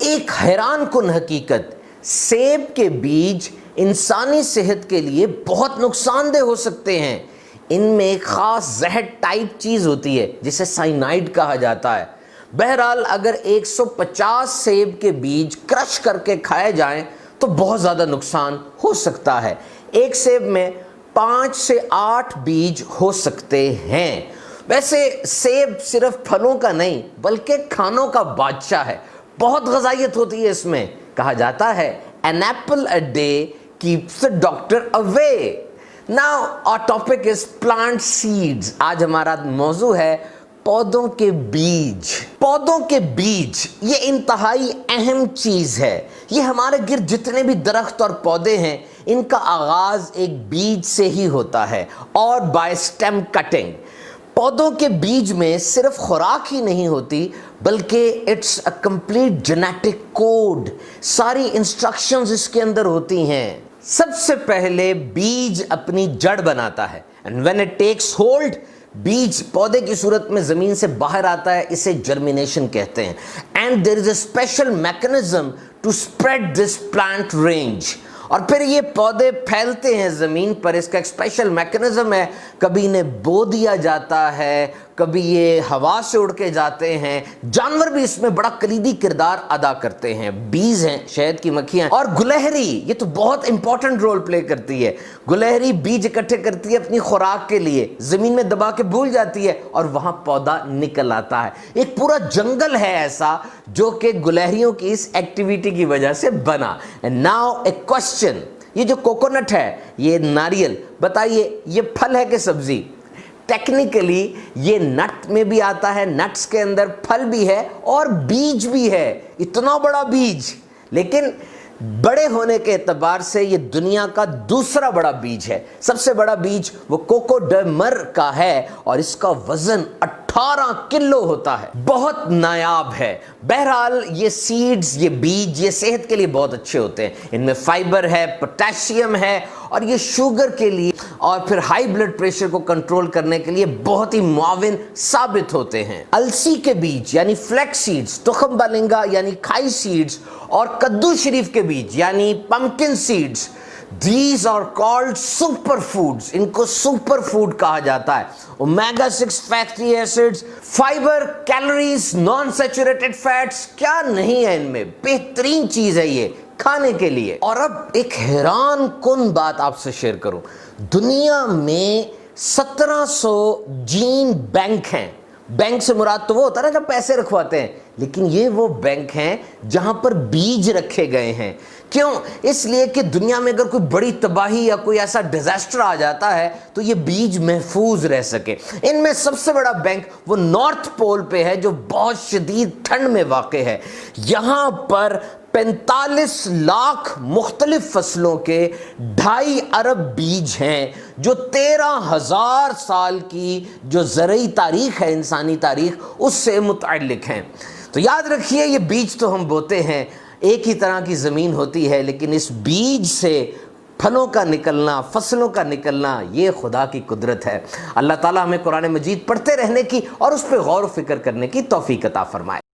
ایک حیران کن حقیقت، سیب کے بیج انسانی صحت کے لیے بہت نقصان دہ ہو سکتے ہیں۔ ان میں ایک خاص زہر ٹائپ چیز ہوتی ہے جسے سائنائڈ کہا جاتا ہے۔ بہرحال اگر 150 سیب کے بیج کرش کر کے کھائے جائیں تو بہت زیادہ نقصان ہو سکتا ہے۔ ایک سیب میں 5 سے 8 بیج ہو سکتے ہیں۔ ویسے سیب صرف پھلوں کا نہیں بلکہ کھانوں کا بادشاہ ہے، بہت غذائیت ہوتی ہے اس میں۔ کہا جاتا ہے an apple a day keeps the doctor away. Now our topic is plant seeds. آج ہمارا موضوع ہے پودوں کے بیج۔ پودوں کے بیج یہ انتہائی اہم چیز ہے۔ یہ ہمارے گرد جتنے بھی درخت اور پودے ہیں ان کا آغاز ایک بیج سے ہی ہوتا ہے، اور بائی stem cutting۔ پودوں کے بیج میں صرف خوراک ہی نہیں ہوتی بلکہ it's a complete genetic code, ساری انسٹرکشنز اس کے اندر ہوتی ہیں۔ سب سے پہلے بیج اپنی جڑ بناتا ہے، and when it takes hold بیج پودے کی صورت میں زمین سے باہر آتا ہے، اسے جرمینیشن کہتے ہیں۔ and there is a special mechanism to spread this plant range. اور پھر یہ پودے پھیلتے ہیں زمین پر، اس کا ایک اسپیشل میکنزم ہے۔ کبھی انہیں بو دیا جاتا ہے، کبھی یہ ہوا سے اڑ کے جاتے ہیں۔ جانور بھی اس میں بڑا کلیدی کردار ادا کرتے ہیں۔ بیز ہیں، شہد کی مکھیاں، اور گلہری یہ تو بہت امپورٹنٹ رول پلے کرتی ہے۔ گلہری بیج اکٹھے کرتی ہے اپنی خوراک کے لیے، زمین میں دبا کے بھول جاتی ہے اور وہاں پودا نکل آتا ہے۔ ایک پورا جنگل ہے ایسا جو کہ گلہریوں کی اس ایکٹیویٹی کی وجہ سے بنا۔ And now a question، یہ جو کوکونٹ ہے، یہ ناریل، بتائیے یہ پھل ہے کہ سبزی؟ ٹیکنیکلی یہ نٹ میں بھی آتا ہے، نٹس کے اندر پھل بھی ہے اور بیج بھی ہے، اتنا بڑا بیج، لیکن بڑے ہونے کے اعتبار سے یہ دنیا کا دوسرا بڑا بیج ہے۔ سب سے بڑا بیج وہ کوکو ڈے مر کا ہے اور اس کا وزن 18 کلو ہوتا ہے، بہت نایاب ہے۔ بہرحال یہ سیڈز، یہ بیج، یہ صحت کے لیے بہت اچھے ہوتے ہیں۔ ان میں فائبر ہے، پوٹیشیم ہے، اور یہ شوگر کے لیے اور پھر ہائی بلڈ پریشر کو کنٹرول کرنے کے لیے بہت ہی معاون ثابت ہوتے ہیں۔ السی کے بیج یعنی فلیکس سیڈز، تخم بالنگا یعنی کھائی سیڈز، اور کدو شریف کے بیج یعنی pumpkin seeds, these are called super foods، ان کو سپر فوڈ کہا جاتا ہے۔ Omega 6 fatty acids, fibre, calories, non saturated fats, کیا نہیں ہے ان میں، بہترین چیز ہے یہ کھانے کے لیے۔ اور اب ایک حیران کن بات آپ سے شیئر کروں، دنیا میں 1700 جین بینک ہیں۔ بینک سے مراد تو وہ ہوتا ہے نا جب پیسے رکھواتے ہیں، لیکن یہ وہ بینک ہیں جہاں پر بیج رکھے گئے ہیں۔ کیوں؟ اس لیے کہ دنیا میں اگر کوئی بڑی تباہی یا کوئی ایسا ڈیزاسٹر آ جاتا ہے تو یہ بیج محفوظ رہ سکے۔ ان میں سب سے بڑا بینک وہ نارتھ پول پہ ہے جو بہت شدید ٹھنڈ میں واقع ہے۔ یہاں پر 45 لاکھ مختلف فصلوں کے 2.5 ارب بیج ہیں جو 13,000 سال کی جو زرعی تاریخ ہے، انسانی تاریخ، اس سے متعلق ہیں۔ تو یاد رکھیے یہ بیج تو ہم بوتے ہیں، ایک ہی طرح کی زمین ہوتی ہے، لیکن اس بیج سے پھلوں کا نکلنا، فصلوں کا نکلنا، یہ خدا کی قدرت ہے۔ اللہ تعالیٰ ہمیں قرآن مجید پڑھتے رہنے کی اور اس پہ غور و فکر کرنے کی توفیق عطا فرمائے۔